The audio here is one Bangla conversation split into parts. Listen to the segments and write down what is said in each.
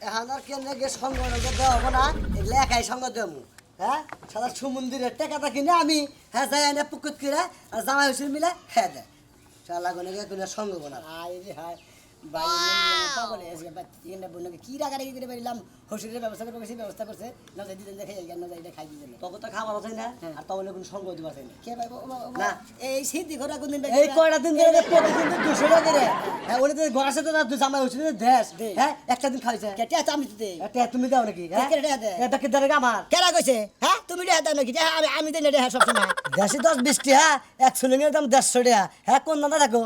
এখন আর কেন গে সঙ্গ দেওয়া হবো না, এগুলো একাই সঙ্গ দেবো। হ্যাঁ, সাদা সমুদ্রের টেকাটা কিনে আমি হ্যাঁ যাই এনে পুকুত কিনে আর জামাই হুসুর মিলে খেয়ে দেয়। শালা গনে গে কোনো সঙ্গ না। হাই রে হাই, ভাই পাগল হয়ে গেছে। এখানে বললো কি রাগারাগি করে বেরিলাম, হসুরের ব্যবস্থা করে বেশি ব্যবস্থা করছে, না যাই দিতেন দেখে না যাই খাই দিতেন। তখন তো খাবার আছে না, আর তখন কোনো সঙ্গ দিবা চাই না। কে ভাই না এই সিদ্ধি ঘোরা কোন দিন এই কয়টা দিন ধরে প্রতিদিন তো 200 টাকা করে। হ্যাঁ ওরে তো ঘরের সাথে না জামাই হুসুর দেশ। হ্যাঁ একটা দিন খাইছে। কেটে আছে আমি দিতে এটা তুমি দাও নাকি? হ্যাঁ এটা কি দাঁড়াগে আমার কেরা কইছে? হ্যাঁ তুমি রে দাও নাকি? আমি দেই না রে সব সময়। দেশি 10-20 টাকা, এক সুলিংয়ের দাম 150 টাকা। হ্যাঁ কোন দাদা থাকো?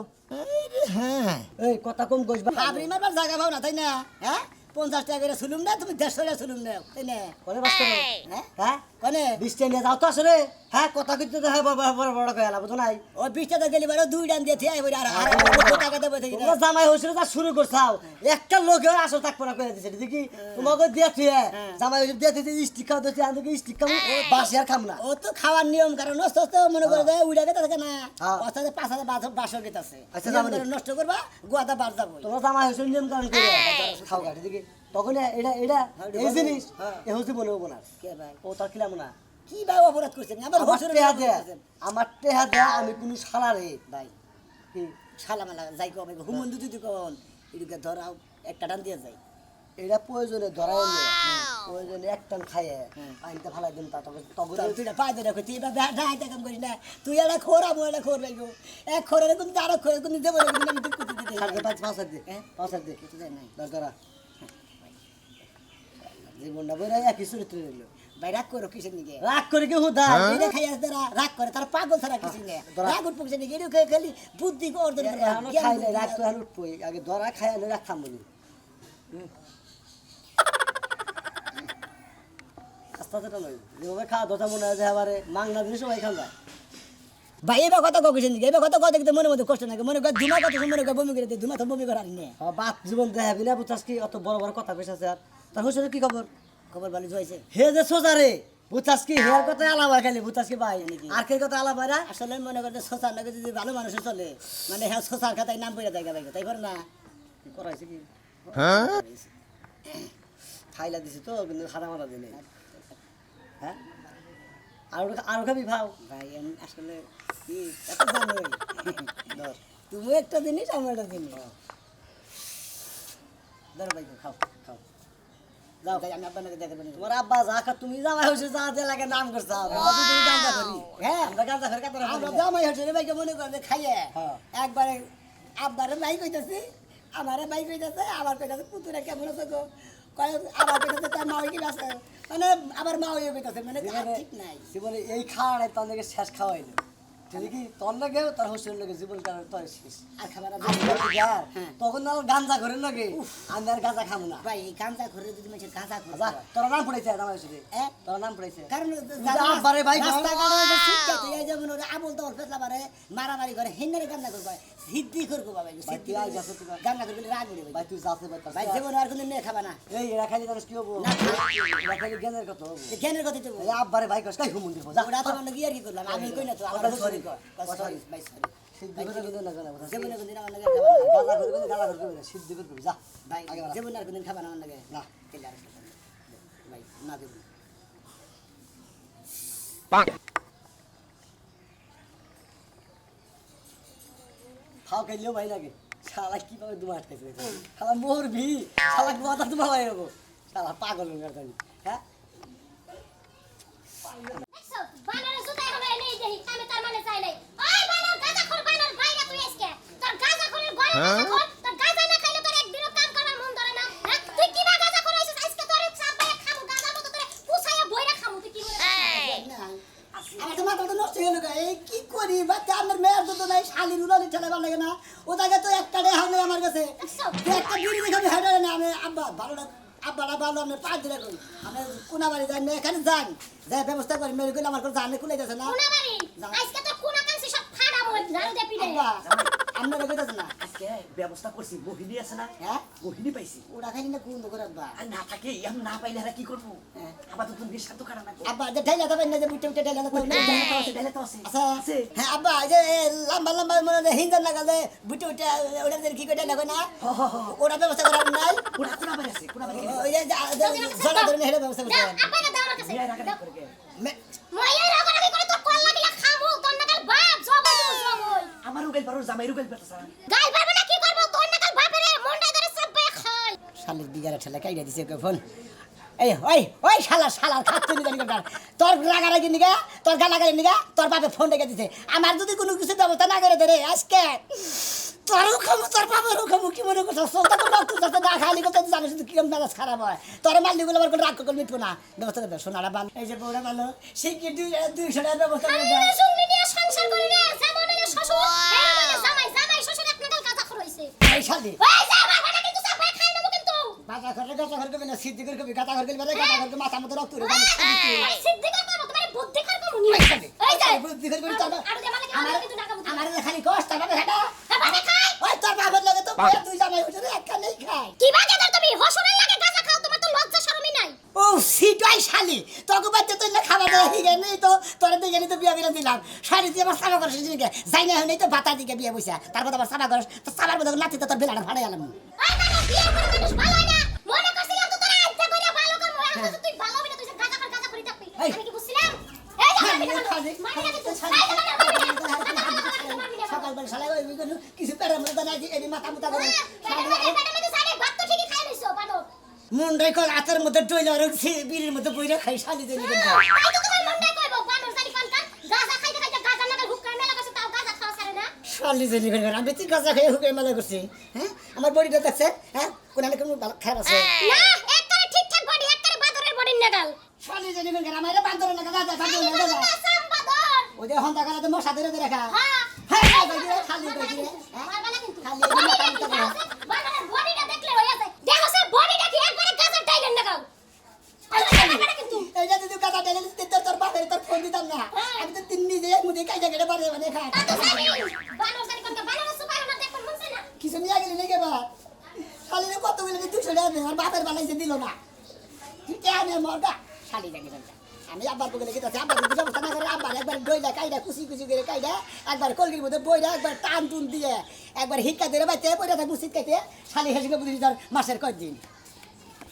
হ্যাঁ এই কথা কম কইবা। আপনি মারবার জায়গা পাও না তাই না? হ্যাঁ 50 টাকা করে সুলুম না, তুমি 150 টাকা সুলুম না তাই না? কোনে বাস করে? হ্যাঁ হ্যাঁ কোনে 20 টাকা নিয়ে যাও তো আসলে। হ্যাঁ কথা কইতে তো হ্যাঁ বড় বড় কইলা বুঝো নাই। ও 20 টাকা গেলি বারো 2 ডান দিয়ে থিয়া আর 2 টাকা দেব থেকে তোমরা জামাই হইছিল যা শুরু করছাও, একটা লোক আসো থাকবো না কইরা দিছে দেখি তোমাকে দিয়া থিয়ে জামাই হইছিল দিয়া থিয়ে স্টিক খাও দিছে আমি কি স্টিক খাম বাসি আর খাম না। ও তো খাওয়ার নিয়ম কারণ নষ্ট তো মনে করে যায় উড়া গেতে থাকে না, অর্থাৎ 5000 বাসর গেতে আছে। আচ্ছা নষ্ট করবা গুয়াটা বার যাব। তোমরা জামাই হইছিল নিয়ম কারণ করে খাও গাড়ি দেখি তখন এটা এই জিনিস এ হচ্ছে মনে হবো না। কে ভাই ও তার খিলাম না কি ভাই অপরাধ করছেন? আমার হসুরের আমার টেহা দেয়া আমি কোনো শালা রে ভাই কি শালা মালা যাই কো ভাই হুমন্দু যদি কোন এদিকে ধরাও একটা টান দিয়ে যাই। এটা প্রয়োজনে ধরাই নে, প্রয়োজনে এক টান খাইয়ে আইনতে ফালাই দিন তা তবে তুই পাই ধরে তুই এবার ঢাইতে কাম করিস না, তুই একটা খোর আমি একটা খোর ভাই গো, এক খোরের কিন্তু আরো খোর কিন্তু দেবো না, কিন্তু আমি দুঃখ দিতে সাড়ে পাঁচ দে পাঁচ দে কিছু যায় নাই দরকার জীবনটা বই একই চরিত্র রইল। ভাই রাগ করো কিসের নিকে? রাগ করে কি হুদা এটা খাই আসতে রাগ করে তার পাগল ছাড়া কিছু নেই। রাগ উঠ পৌঁছে নিকে এটা খালি বুদ্ধি অর্জন করে খাই না রাগ তো হালুট পই আগে ধরা খাই আনে রাখাম বলি আস্তে আস্তে নয় যেভাবে খাওয়া দশা মনে হয় যে এবারে মাংনা দিলে সবাই খান যায়। ভাই এবার কথা কইছেন নিকে? এবার কথা কথা কিন্তু মনে মধ্যে কষ্ট নাকি? মনে করে ধুমা কথা মনে করে বমি করে দে, ধুমা তো বমি করার নেই। বাপ জীবন দেখাবি না বুঝাস কি অত বড় বড় কথা কইছে আর তার হোসেন কি খবর? খবর ভালো হয়েছে হে যে সোজা রে বুঝাস কি হেয়ার কথা আলাদা খালি বুঝাস কি ভাই আর কে কথা আলাদা না আসলে মনে করতে সোসার নাকি যদি ভালো মানুষ চলে মানে হ্যাঁ সোসার খাতায় নাম পড়ে যায় ভাই তাই করে না করাইছে কি হ্যাঁ খাইলা দিছে তো কিন্তু খানা মারা দিনে হ্যাঁ আর খাবি ভাও ভাই আমি আসলে কি এত জানোই ধর তুমি একটা জিনিস আমি একটা জিনিস ধরো ভাই খাও খাও যাও ভাই আমি আপনাকে দেখে দেবেন। তোমার আব্বা যা খা তুমি জামাই হইছে যা যে লাগে নাম করছ তুমি গাঁজা করি হ্যাঁ আমরা গাঁজা ফের কাতরা আমরা জামাই হচ্ছে রে ভাইকে মনে করে খাইয়ে একবারে আব্বারে ভাই কইতাছি আমারে ভাই কইতাছে আবার কইতাছে পুতুরা কেমন আছে গো কয় আবার কইতাছে তার মা কি আছে মানে আবার মা হইয়ে কইতাছে মানে ঠিক নাই জীবনে এই খাওয়া নাই তোর নাকি শেষ খাওয়াইলো ঠিক কি তোর লাগে তার হোসেন লাগে জীবন কারণ তোর শেষ আর খাবার তখন না গাঁজা করে লাগে আমি আর গাঁজা খাবো না ভাই এই গাঁজা ঘরে যদি মানুষ গাঁজা করে তোর নাম পড়েছে জামাই হইছে তোর নাম পড়েছে কারণ আব্বারে ভাই যেমন আবুল তো ফেসলা বারে মারামারি করে হিন্নারে গান্না করবে সিদ্ধি করবো ভাই সিদ্ধি গান্না করবে রাগ উড়ে ভাই তুই যাচ্ছে ভাই যেমন আর কোনো নিয়ে খাবা না এই এরা খালি জানিস কি হবো এরা খালি জ্ঞানের কথা হবো জ্ঞানের কথা তো আব্বারে ভাই কষ্ট কাই হুমুন্দির যা ওরা তো আমরা গিয়ে আর কি করলাম আমি কই না তো আমার সরি সরি ভাই সরি সিদ্ধ করে কিন্তু না জানা কথা যেমন কোনদিন আমার লাগে খাবা না গাঁজা করবে গাঁজা করবে সিদ্ধ করবে যা ভাই যেমন আর কোনদিন খাবা না আমার লাগে না তেল আর ভাই না দেব পাক খাও খাইলেও ভাই লাগে শালা কিভাবে দুমা আটকাইছে শালা মরবি শালা মাথা দুমা ভাই হবো শালা পাগল হয়ে গেল হ্যাঁ দেখছো বানরের জুতা এখন এনে দেই আমি তার মানে চাই নাই ওই বানর গাঁজাখোর বানর বাইরে তুই আজকে তোর গাঁজাখোরের গলা গাঁজাখোর তোর গাঁজা না খাইলে তোর একদিনও কাম করার মন ধরে না হ্যাঁ তুই কি বা গাঁজাখোর হইছিস আজকে তোর চাপ বাইরে খামু গাঁজার মতো তোরে পুছাইয়া বইরা খামু তুই কি বলে আমার তো মাথা তো নষ্ট হয়ে গেল এই কি করি বাচ্চা আমার মেয়ের দুটো নাই শালির উলালি ঠেলে ভালো লাগে না ও জায়গা তো একটা ডে হাঙ্গে আমার কাছে একটা বিড়ি দেখে আমি হেঁটে না আমি আব্বা ভালো না আব্বারা ভালো আমি পাঁচ দিলে কই আমি কোনা বাড়ি যাই না এখানে যান যাই ব্যবস্থা করি মেরে কইলে আমার করে জানে খুলে গেছে না কোনা বাড়ি আজকে তো কোনা কানছি সব ফাড়া মই ঝাড়ু দে পিড়ে আব্বা আপনারা কইতাছেন না আজকে ব্যবস্থা করছি মোহিনী আছে না হ্যাঁ মোহিনী পাইছি ওরা খাইনি না কোন করে আব্বা আর না থাকে আমি না পাইলে আর কি করবো হ্যাঁ। আবার তো তুমি সাধ্য কাটা না আব্বা যে ঢাইলা দেবেন না যে বুটে বুটে ঢাইলা দেবেন না ডালে তো আছে আচ্ছা আছে হ্যাঁ আব্বা এই যে লম্বা লম্বা মানে হিন্দার না গালে বুটে বুটে ওটা কি করে ঢাইলা না ওরা ব্যবস্থা করার নাই কোনা কোনা বাড়ি কোনা বাড়ি ওই যে জলা ধরে হেড়ে ব্যবস্থা করতে দাও আব্বা না দাও আমার কাছে বিয়ে রাখা করে গে মাইয়া রাগারাগি করে তোর কল লাগিলা খামু তোর নাকাল বাপ জবই জবই আমার উগাইল পারো জামাই উগাইল পারো সারা গাই পারবে না কি করব তোর নাকাল বাপের মুন্ডাই ধরে সব খাই শালের বিগারে ঠেলা কাইরা দিছে ওকে ফোন এই ওই শালার খাচ্ছি নি জানি তোর রাগারাগি নিগা তোর গালাগালি নিগা তোর বাপে ফোন রেখে দিছে আমার যদি কোনো কিছু ব্যবস্থা না করে দে রে আজকে তোরও খামু তোর বাবারও খামু কি মনে করছিস সৌদা তো রক্ত যাতে না খালি কথা জানিস তুই কিরম মেজাজ খারাপ হয় তোর মাল্লিগুলো আবার কোনো রাগ করে মিটবো না ব্যবস্থা করবে সোনারা বান এই যে বউরা ভালো সেই কি 200 টাকার ব্যবস্থা করে দেয় আরে শুনবি নিয়ে সংসার করি রে যেমন এর শ্বশুর এর জামাই শ্বশুর এক নাকাল কাঁচা খর হইছে এই শালি ওই যে আমার বেটা কিন্তু সব খাই নেবো কিন্তু বাজা ঘরে গাতা ঘর কবি না সিদ্ধি করে কবি গাতা ঘর কবি গাতা ঘর মাথা মতো রক্ত রে সিদ্ধি কর করব তোমার বুদ্ধি কর করব নি এই যে বুদ্ধি করে কবি তোর আর দে মানে আমার কিন্তু টাকা বুদ্ধি আমার খালি কষ্ট আমার হেডা মানে খাই ওই তোর বাবার লাগে তো তুই জামাই হইছে একটা নেই খায় কি বাগে দাও তুমি হসুরের লাগে গাঁজা খাও তোমার তো লজ্জা শরমই নাই ও সিটাই শালি তোকে বাচ্চা তুই না খাবার দেওয়া হিগে নেই তো তোর দিকে তো বিয়া বিরা দিলাম শাড়ি দিয়ে আমার সাবা করছিস দিকে যাই না নেই তো ভাতা দিকে বিয়ে বসে তারপর আবার সাবা করস তো সাবার মধ্যে নাচিতে তোর বেলাটা ফাড়ে গেলাম ওই মানে বিয়ে করে মানুষ ভালো হয় না মনে করছিলাম তো তোরা আইতা করে ভালো করব এখন তুই ভালো হবে না তুই গাঁজা করে থাকবি আমি কি বুঝছিলাম এই যে আমি মারি না কিন্তু সকালবেলা শালা ওই কিছু পেড়ে মধ্যে নাই এই মাথা মুতা করে মুন্ডাই কল আতের মধ্যে ডইলা আর বিড়ির মধ্যে বইরা খাই শালি দেনি কিন্তু শালি দেনি করে আমি তুই গাঁজা খাই হুকে মেলা করছি হ্যাঁ আমার বডিটা দেখছে হ্যাঁ কোন আলে কোন ভালো খারাপ আছে শালি দেনি করে আমার বান্দর না গাঁজা বান্দর না গাঁজা ওই যে হন্তা গাঁজা তো মশা ধরে রাখা হ্যাঁ খালি কইছি রে এই যে তুই গাঁজা ঢেলে দিতে তোর বাপের তোর ফোন দিতাম না আমি তো তিন নিজে মুদে কাইজা গেড়ে পারে মানে খা কিছু নিয়ে গেলি নাকি বা শালিরে কত গেলে 200 টাকা আর বাপের বানাইছে দিল না ঠিক আছে মরগা শালি জানি জানি আমি আব্বার বলে গেছি আব্বার যদি ব্যবস্থা না করে আব্বার একবার ডইলা কাইডা কুচি কুচি করে কাইডা একবার কলগির মধ্যে বইরা একবার টান টুন দিয়ে একবার হিক্কা দিয়ে বাইতে পড়ে থাকবো শীতকাইতে শালি হেসে বুঝি তার মাসের কয়দিন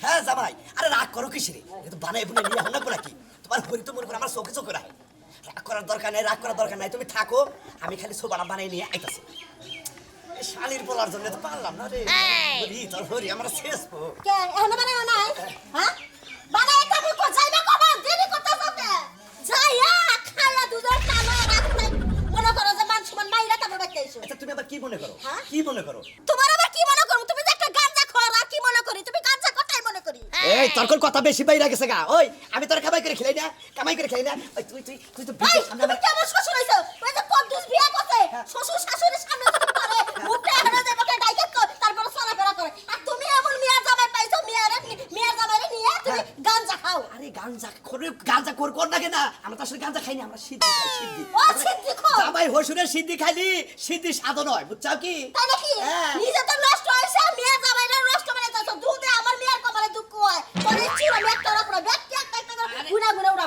হ্যাঁ জামাই আরে রাগ করো কিসেরে কিন্তু বানাই বুনে নিয়ে হন না কি তোমার হরি তো মনে করে আমার চোখে চোখে রাখে রাগ করার দরকার নাই রাগ করার দরকার নাই তুমি থাকো আমি খালি সোবাটা বানাই নিয়ে আইতাছি শালির বলার জন্য তো পারলাম না রে হরি তোর হরি আমরা শেষ পো আচ্ছা তুমি আবার কি মনে করো কি মনে করো এই তোর কথা বেশি বাইরে গেছে গা ওই আমি তোর কামাই করে খেলাই না কামাই করে খেলাই না ওই তুই তো বিয়ে সামনে আমার আরে গাঞ্জা কর না কেনা আমরা তো আসলে গাঞ্জা খাই না আমরা সিদ্ধি খাই সিদ্ধি জামাই হসুরের সিদ্ধি খাইলি সিদ্ধি সাধন হয় বুঝছাও কি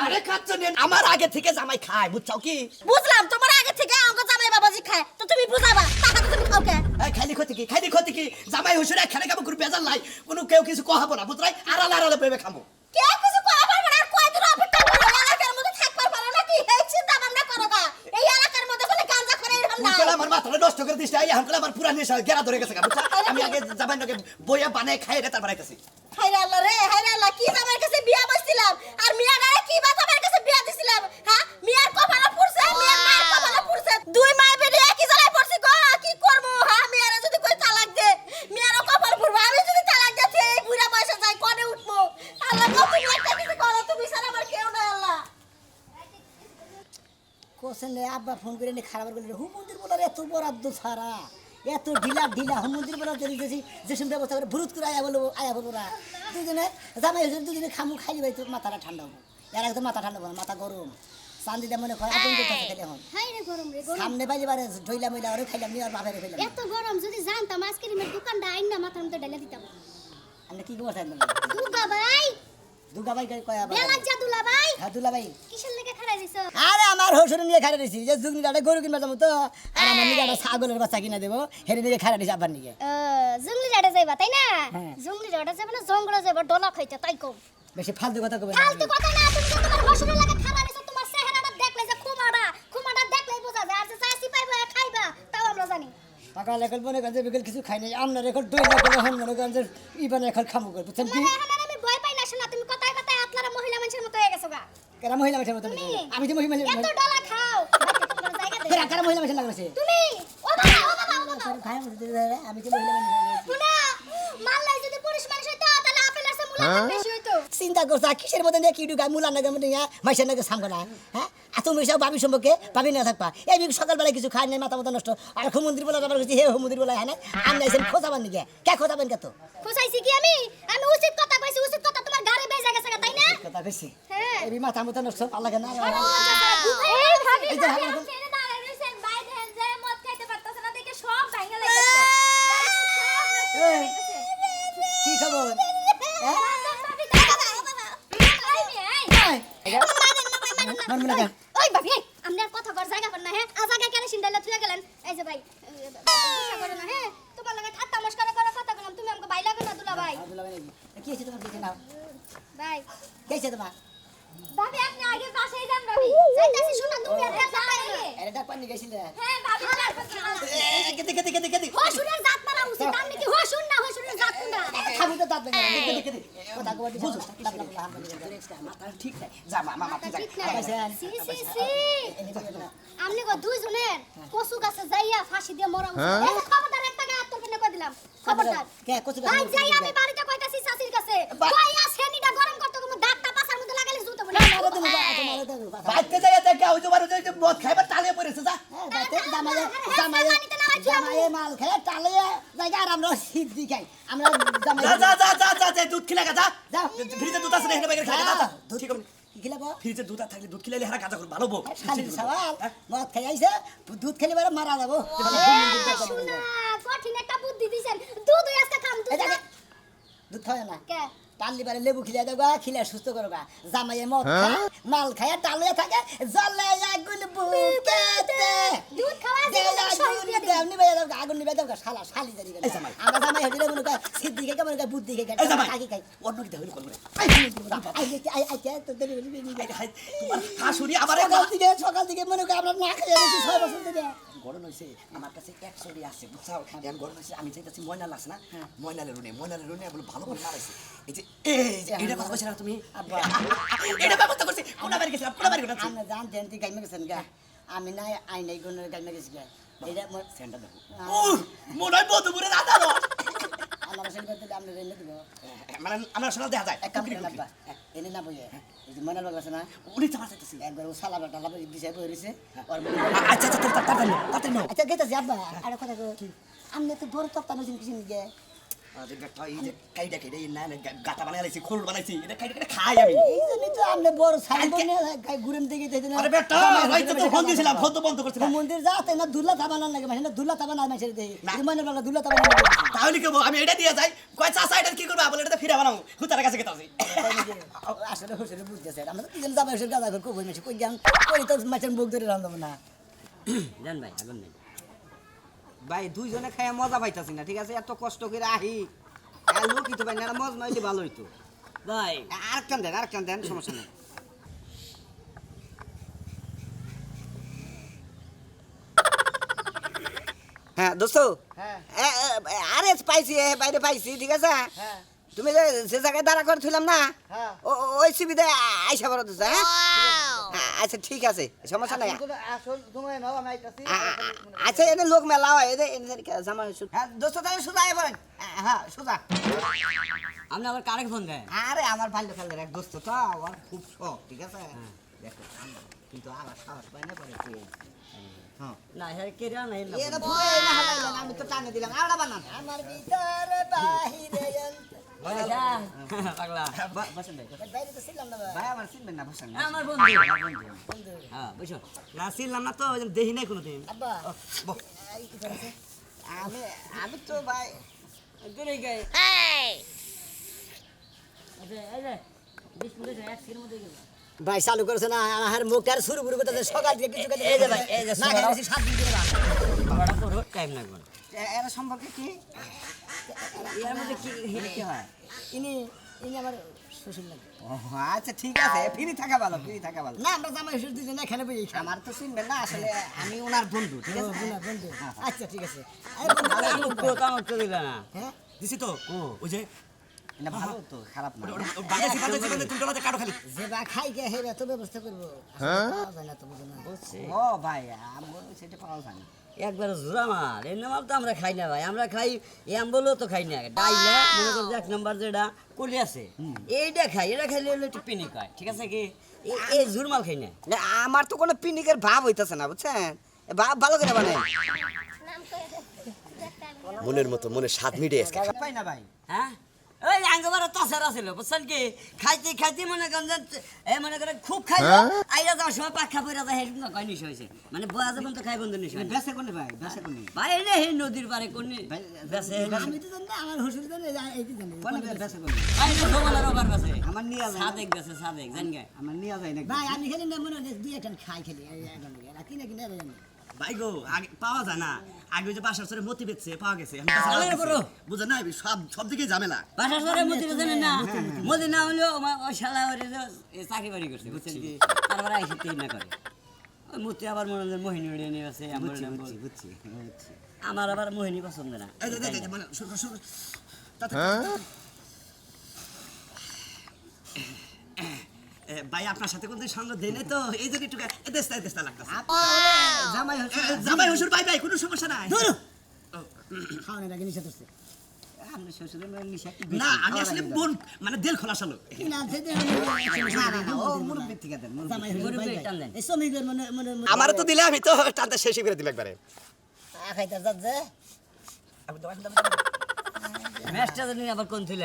আরে খাচ্ছ নেন আমার আগে থেকে জামাই খায় বুঝছাও কি বুঝলাম তোমার আগে থেকে আমাকে জামাই বাবাজি খায় তো তুমি বুঝাবা টাকা তো তুমি খাও কে খাইলি ক্ষতি কি জামাই হসুর একখানে কামো করে বেজার নাই কোনো কেউ কিছু কহাবো না বুঝলাই আড়ালে পেবে খামো কে কিছু করা পারবে না আর কয়দিন অপেক্ষা করো এলাকার মধ্যে থাকবার পারো নাকি এই চিন্তা ভাবনা করো গা এই এলাকার মধ্যে কোনো গাঁজা করে এরকম না তুই আমার মাথাটা নষ্ট করে দিস এই হামকলা আমার পুরা নেশা গেরা ধরে গেছে বুঝছা আমি আগে জামাই নকে বইয়া বানায় খাই রে তারপর আইতাছি হায়রে আল্লাহ কি জামাইয়ের কাছে বিয়া বসছিলাম আর মিয়া নারে কি বা জামাইয়ের কাছে বিয়া দিছিলাম হ্যাঁ মিয়ার কপালে পড়ছে মিয়ার মায়ের কপালে পড়ছে দুই মাই বেরি একই জায়গায় পড়ছি গো কি করব হ্যাঁ মিয়ারে যদি কই তালাক দে মিয়ারও কপাল পড়বে আমি যদি তালাক দিতে এই বুড়া বয়সে যাই কোনে উঠবো আল্লাহ গো তুমি একটা কিছু করো তুমি ছাড়া আমার কেউ নাই আল্লাহ কোসেন আব্বা ফোন করে নি খারাপ করে হুমন্দির বলার এত বরাদ্দ ছাড়া এত ঢিলা হুমন্দির বলার দিয়েছি যে সব ব্যবস্থা করে ভুরুত করে আয়া বলবো না দুজনে জামাই হয়েছে দুজনে খামু খাইলি ভাই তোর মাথাটা ঠান্ডা হবো এর একদম মাথা ঠান্ডা হবো না মাথা গরম চান্দিতে মনে করে আগুন করতেছে খালি এখন হাই রে গরম রে গরম সামনে পাইলে বারে ঢইলা মইলা ওরে খাইলাম নি আর বাপেরে খাইলাম এত গরম যদি জানতাম আইসক্রিমের দোকানটা আইন না মাথার মধ্যে ঢেলে দিতাম আমরা কি করছেন দুগা ভাই দুগা ভাই কয় আবার বেলা জাদুলা ভাই হ্যাঁ দুলা ভাই কিসের লেগে খাড়া দিছ আরে আমার হসুর নিয়ে খাড়া দিছি যে জুগনি দাঁড়ে গরু কিনবা যাবো তো আর আমার নিয়ে একটা ছাগলের বাচ্চা কিনা দেবো হেরে নিয়ে খাড়া দিছি আবার নিয়ে জঙ্গলি রাডা যাইবা তাই না হ্যাঁ। জঙ্গলি রাডা যাবে না জঙ্গলে যাইবা ডলা খাইতে তাই কম বেশি ফালতু কথা কবে ফালতু কথা না তুমি যে তোমার হসুরের লাগে খাড়া দিছ তোমার চেহারাটা দেখলে যে খুমাটা দেখলেই বোঝা যায় আর যে চাইছি পাইবা খাইবা তাও আমরা জানি সকাল এখন মনে করেন যে বিকেল কিছু খাই নাই আপনার এখন দুই না করে হন মনে করেন যে ইবানে এখন খামু করে বুঝছেন কি এখন আর আমি ভয় পাই না শোনা তুমি কথায় কথায় আতলারা মহিলা মানুষের মতো হয়ে গেছো গা কেন মহিলা মেশে মতো তুমি আমি যে মহিলা এত ডলা খাও তোমার জায়গা দে কেন মহিলা মেশে লাগছে তুমি ও বাবা ও বাবা ও বাবা খাই আমি যে মহিলা মেশে শুনা মাল্লাই যদি পুরুষ মানুষ হইতো তাহলে আপেল আছে মুলা বেশি হইতো চিন্তা করছ কিসের মধ্যে নিয়ে কি ঢুকায় মুলা নাগে মধ্যে নিয়ে মাইসের নাগে সামগো না হ্যাঁ আর তুমি সব ভাবি সম্পর্কে ভাবি না থাকবা এই সকালবেলা কিছু খাই নাই মাথা মাথা নষ্ট আর মন্দির বলা আবার হে মন্দির বলা হ্যাঁ আমি আইসেন খোঁজাবার নিকে কে খোঁজাবেন কে তো খুশাইছি কি আমি উচিত কথা কইছি উচিত কথা তোমার গাড়ি বেজে গেছে গা, তাই না কথা বেশি হ্যাঁ এই মাথা মাথা নষ্ট ভালো লাগে না এই ভাবি এই যে ভাবি ভাবি, আমি ছেড়ে দাঁড়ায় রইছেন ভাই দেখেন যে মদ খাইতে পারতাছে না দেখে সব ভাঙা এই, কি খবর হ্যাঁ মারমু না কেন? ওই ভাবি এই আমরা কথা কর জায়গা পান না হ্যাঁ আ জায়গা কেন সিন্দাইলা তুই গেলেন এই যে ভাই গুসা করো না হ্যাঁ তোমার লাগে ঠাট্টা মশকরা করার কথা বললাম তুমি আমাকে ভাই লাগে না দুলা ভাই আব্দুল্লাহ ভাই নাকি? কি হয়েছে তোমার কিছু না ভাই কি হয়েছে তোমার ভাবি আপনি আগে বাসায় যান ভাবি যাইতাছি শোনা তুমি আর দেখা পাই না আরে ডাক পানি গেছিলে হ্যাঁ ভাবি কেতে হসুরের জাত মারা উচিত আপনি কি হসুর না হসুরের জাত কোনটা খাবি তো দাঁত ভেঙে কেতে কথা কবার বুঝো মাথা ঠিক নাই যা মামা মাথা যা ঠিক না আবাইছেন সি সি সি আমনে গো দুইজনের কচু গাছে যাইয়া ফাঁসি দিয়ে মরা উচিত এই যে খবরদার একটা গায়ে তোর কেন কই দিলাম খবরদার কে কচু ভাই যাই আমি বাড়িতে কইতাছি চাচির কাছে কইয়া সেনিটা গরম করতে কম দাঁতটা পাছার মধ্যে লাগালে জুতো বলে বাইতে যাই দেখা ওই তোমার ওই যে মদ খাইবার তালে পড়েছে যা জামাইয়ে মাল খেয়ে টালে জায়গা আর আমরা সিদ্ধি খাই আমরা জামাই যা দুধ খিলা যা যাও। ফ্রিজে দুধ আছে না এখানে বাইরে খাই যা ঠিক আছে কি খেলাবো ফ্রিজে দুধ থাকলে দুধ খিলাইলে হারা কাজা করে ভালো বউ খালি সওয়াল মদ খাই আইছে দুধ খেলে বারে মারা যাবো শুনা কঠিন একটা বুদ্ধি দিছেন দুধ হই আজকে খাম দুধ না। দুধ খায় না কে পারলি বারে লেবু খিলা দেবো খিলা সুস্থ করবা জামাইয়ে মদ খায় মাল খায় টালে থাকে জলে আগুন বুকেতে দুধ খাওয়া দেলা জীবনে শহীদ আগুন দিয়ে নিবে আগুন নিবে দাও আগুন নিবে দাও শালা শালি জানি এই জামাই। আমরা জামাই হদিলে মনে কয় সিদ্ধি খাই মনে কয় বুদ্ধি খাই এই জামাই কাকি খাই অন্য কি দেখলি করবে আই তো দেরি তোমার শাশুড়ি আমারে সকাল থেকে মনে কয় আমরা না খাই আছি 6 বছর থেকে গরম হইছে আমার কাছে 100 ডি আছে বুঝছাও এখন গরম হইছে আমি চাইতাছি ময়নাল আছে না ময়নালের রুনে বলে ভালো করে মারাইছে এই যে এটা কথা কইছ না তুমি আব্বা এটা ব্যবস্থা করছি কোনা বাড়ি গেছিলাম কোনা বাড়ি গেছিলাম আমরা জান দেন গাইমে গেছেন গা আমি নাই আই নাই কোন গাইমে গেছি গা এটা মোর সেন্টার দেখো মনে হয় বধুপুরে রাধারো আমার সেন করতে আমরা রেনে দিব মানে আমরা শোনা দেখা যায় এক কাপ করে নাবা এনে না বইয়ে এই যে মনাল বাবা আছে না উনি চাপা চাইতেছি একবার ও সালা বাটা লাভ দিছে বইরিছে আর আচ্ছা আচ্ছা তোর তাতে নাও আচ্ছা গেতাছি আব্বা আর কথা কো আমনে তো বড় তপ্তা নছিন কিছু নিগে আরে গাটা এই যে কাইডা কেডে না গাটা বানাইছি খোল বানাইছি এটা কাইডা খাই আমি এই জন্য তো আমনে বড় সাই বনে গাই গুরেম দিকে দিতে না আরে বেটা রাইতে তো ফোন দিছিলাম ফোন তো বন্ধ করছিলাম মন্দির যাতে না দুল্লা তাবানা লাগে মানে দুল্লা তাবানা মাইছে দেই না। মনে বালা দুল্লা তাবানা তাহলে কি আমি এটা দিয়ে যাই কয় চাচা এটা কি করব বলে এটা ফিরে বানাবো হুতার কাছে গেতাছি আসলে হোসেন বুঝতেছে আমরা তিন জামা হোসেন গাদা করে কই মেশে কই গাম কই তো মাছের মুখ ধরে রান্দাব না জান ভাই আগুন নেই ভাই দুইজনে খাইয়া মজা পাইতাছি না ঠিক আছে এত কষ্ট করে আহি লোক ইতো ভাই না মজ নইলে ভালো হইতো ভাই আরেকখান দেন সমস্যা নেই হ্যাঁ দোস্ত হ্যাঁ আরে পাইছি বাইরে পাইছি ঠিক আছে হ্যাঁ তুমি যে জায়গায় দাঁড়া করে থইলাম না হ্যাঁ ওই সুবিধা আইসা বড় তো হ্যাঁ আচ্ছা ঠিক আছে সমস্যা নাই আসল তোমায় নাও আমি আইতাছি আচ্ছা এনে লোক মেলা হয় এনে জামা হ্যাঁ দোস্ত তাহলে সোজা আয় বলেন হ্যাঁ সোজা আপনি আবার কারেক ফোন দেন আরে আমার বাল্যকালের এক দোস্ত তো আমার খুব শখ ঠিক আছে দেখো কিন্তু আমার সাহস পাই না করে না হ্যাঁ কেরা নাই এটা পুরো এনে হালাইলেন আমি তো টানে দিলাম আড়া বানান আমার ভিতরে বাহিরে পাগলা বসেন ভাই বাইরে তো ছিলাম না ভাই ভাই আমার চিনবেন না বসেন আমার বন্ধু হ্যাঁ বুঝছো না ছিলাম না তো ওই জন্য দেখি নাই কোনোদিন আব্বা বহ। এই কি করেছে আমি তো ভাই দূরে গায়ে আচ্ছা এই যে 20 মিনিট এক সেকেন্ড মধ্যে গেল ভাই চালু করেছে না আমার মুখ আর শুরু করে করতেছে সকাল থেকে কিছু এই যে ভাই, এই যে না সকাল- খাইছি 7 দিন ধরে ভাত। বড় করো টাইম লাগবে না। এর সম্পর্কে কি এর মধ্যে কি কি হয় ইনি ইনি আমার শ্বশুর লাগে ও আচ্ছা ঠিক আছে ফ্রি থাকা ভালো না আমরা জামাই শ্বশুর দুজন এখানে বই খাই আমার তো চিনবেন না আসলে আমি ওনার বন্ধু ঠিক আছে বন্ধু আচ্ছা ঠিক আছে ভালো মুখ কামড় তো দিলা না হ্যাঁ দিছি তো ওই যে না ভালো তো খারাপ না বাগাইছি মানে তুমি তোলাতে কাটো খালি যে বা খাই গে হেবে তো ব্যবস্থা করবো পাওয়া যায় না তো বুঝো না ও ভাই আমগো সেটা পাওয়া যায় না একবার জোড়া মাল এই নামাল তো আমরা খাই না ভাই আমরা খাই এম বলেও তো খাই না ডাইলে মনে করো যে 1 নম্বর যেটা কলি আছে এইটা খাই এটা খাইলে হলো একটু পিনিক হয় ঠিক আছে কি এই জুরমাল খাই না না, আমার তো কোনো পিনিকের ভাব হইতাছে না বুঝছেন ভাব ভালো করে বানাই নাম করে দেখতে আমি মনের মতো মনের স্বাদ মিটে আজকে পাই না ভাই হ্যাঁ ওই আঙ্গবার তাছাড়া ছিল বুঝছেন কি খাইতে খাইতে মনে করেন যে মনে করেন খুব খাইলো আইয়া যাওয়ার সময় পাখা পড়া যায় হেঁটে কয় নিশ হয়েছে মানে বয়া যাবেন তো খাই বন্ধু নিশ হয় না। বেসে কোনে ভাই বেসে কোনে ভাই এনে হে নদীর পারে কোনি বেসে আমি তো জানি না আমার শ্বশুর জানে এই কি জানি কোনে বেসে কোনে আই তো সমালার ওবার কাছে আমার নিয়া যায় সাদেক গেছে সাদেক জান গে আমার নিয়া যায় না ভাই আমি খেলি না মনে হয় দুই একটা খাই খেলি কিনে কিনে জানি ভাই গো আগে পাওয়া যায় না আগে ওই যে বাসার সরে মতি বেচছে পাওয়া গেছে আরে বড়। বুঝে না সব দিকে ঝামেলা বাসা সরে মতিরে জানেন না মতি না হলেও ওই শালা ওরে চাকরি বাড়ি করছে বুঝছেন কি তারপরে আইসে তেই না করে ওই মতি আবার মনে হয় মোহিনী উড়িয়ে নিয়ে আছে বুঝছি আমার আবার মোহিনী পছন্দ না এই যে, মানে শুরু ভাই আপনার সাথে কোনদিন সঙ্গ দেয় নাই তো এই জন্য একটু দেশটা লাগতেছে জামাই হচ্ছে জামাই হুজুর ভাই কোনো সমস্যা নাই খাওয়ানোর আগে নিষেধ করছে আপনি শ্বশুরের মেয়ের নিশা একটু না আমি আসলে বোন মানে দিল খোলা সালো না যেতে ও মুরব্বির থেকে দেন জামাই শ্বশুর মুরব্বি ভাই টান দেন। এই শ্রমিকের মনে মনে আমার তো দিলে আমি তো টানতে শেষই করে দিলে একবারে খাইতে যাচ্ছে ম্যাচটা জানি আবার কোন ছিল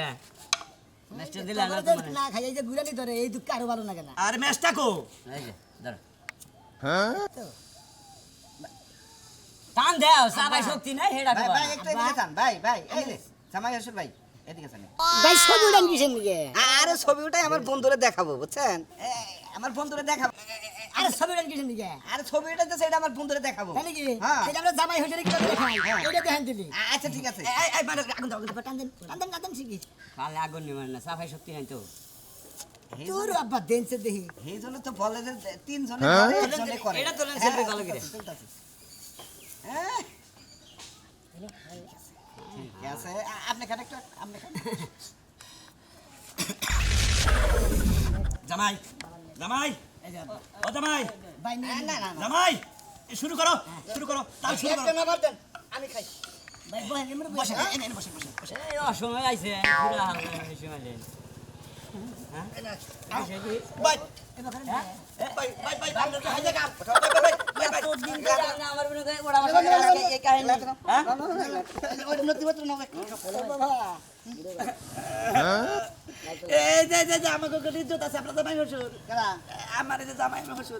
ম্যাচটা দিলে না তো মানে না খাই এই যে গুড়ালি ধরে এই দুঃখ আরো ভালো লাগে না আর ম্যাচটা কো এই যে ধরো টান দাও সবাই শক্তি নাই হেডা ভাই কবা ভাই একটু এদিকে যান ভাই এই যে জামাই শ্বশুর ভাই এদিকে যান ভাই ছবি উড়ান কিসের নিকে আরে ছবি ওটাই আমার বন্ধুরে দেখাবো বুঝছেন আমার বন্ধুরে দেখাবো আরে ছবি উড়ান কিসের নিকে আরে ছবি ওটা সেটা আমার বন্ধুরে দেখাবো তাই নাকি হ্যাঁ এটা আমরা জামাই হইছে কি দেখাই এটা দেখেন দিলি আচ্ছা ঠিক আছে এই মানে আগুন দাও টান দেন শিখি কালে আগুন নিয়ে মানে না সাফাই শক্তি নাই তো তোর আব্বা দেনছে দেখি এই জন্য তো বলে যে তিনজনে করে একজনে করে এটা তোলেন সেলফি ভালো করে হ্যাঁ ঠিক আছে আপনি খান একটু আপনি খান জামাই জামাই ও জামাই ভাই না না না জামাই শুরু করো তাও শুরু করো আমি খাই ভাই বহেন এমন বসে এনে বসে বসে এই অসময় আইছে পুরা সময় দেন ভাই হ্যাঁ ভাই আমরা তো হাইজা কাম এত দিন ধরে আমি আমার মনে করে ওরা আমার সাথে লাগে এই কাহিনী হ্যাঁ ওই নথিপত্র নাও বাবা এই যে আমাকে কত ইজ্জত আছে আপনার জামাই হুজুর আমার এই যে জামাই হুজুর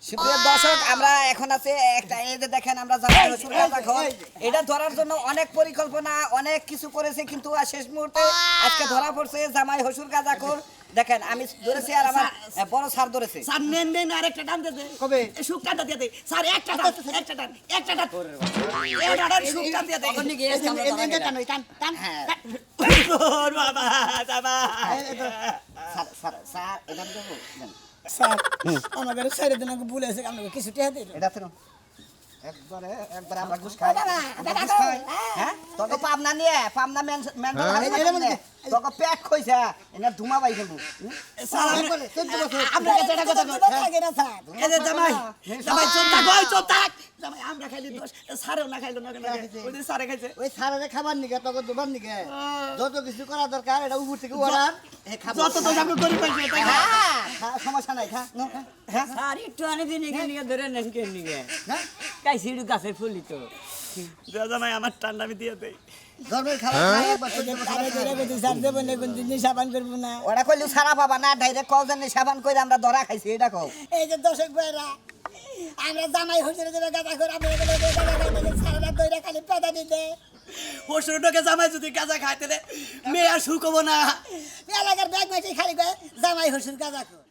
সুপ্রিয় দর্শক আমরা এখন আছে একটা এই যে দেখেন আমরা জামাই শ্বশুর কথা ঘর এটা ধরার জন্য অনেক পরিকল্পনা অনেক কিছু করেছে কিন্তু শেষ মুহূর্তে আজকে ধরা পড়ছে জামাই শ্বশুর গাজাখোর দেখেন আমি ধরেছি আর আমার বড় স্যার ধরেছে স্যার নেন আরেকটা টান দিতে কবে সুখটা দিয়ে দে স্যার একটা টান একটা টান এটা টান সুখটা দিয়ে দে তখন কি এসে আমরা টান ওর বাবা জামাই স্যার স্যার স্যার এটা দেবো দেন। স্যার আমাদের সাইডে দিন আগে ভুলে আছে আপনাকে কিছু টিয়া দিন এটা তো একবারে আমরা ঘুষ খাই আমরা ঘুষ খাই হ্যাঁ তোকে পাবনা নিয়ে পাবনা মেন্টাল হাসপাতালে তোকে পেট কইছা এনা ধুমা বাই ফেলবো স্যার আপনাকে যেটা কথা থাকে না স্যার এই যে জামাই চোপ থাক ওই চোপ থাক জামাই আমরা খাইলি দোষ স্যারও না খাইলো না ওই যে স্যারে খাইছে ওই স্যারের খাবার নিকে তোকে দুবার নিকে যত কিছু করা দরকার এটা উপর থেকে অর্ডার যত দোষ আমরা করি পাইছি তাই না? সমস্যা নাই খা আর একটু আনি দিন নিয়ে ধরে নেন কে নিয়ে কাই সিড়ু গাছের ফুলি তো জামাই আমার টান্ডা আমি দিয়ে দেই ধর্মের খাবার খাই একবার সহ্য করতে আমি পারি না। তোরা কইছি স্যার দেব না কোন দিন সাবান করবো না ওরা কইলু সারা পাবা না ডাইরেক্ট কও জানি সাবান কইরা আমরা ধরা খাইছি এটা কও এই যে দর্শক ভাইরা আমরা জামাই হুজুরে দেবে গাঁজা করে আমরা এগুলো গাঁজা খাইতে সারা দইরা খালি পেদা দিতে পশুটাকে জামাই যদি গাঁজা খাইতে রে মেয়ে আর সুখ হবো না এলাকার ব্যাগ মাইছে খালি কয় জামাই হুজুর গাঁজা খো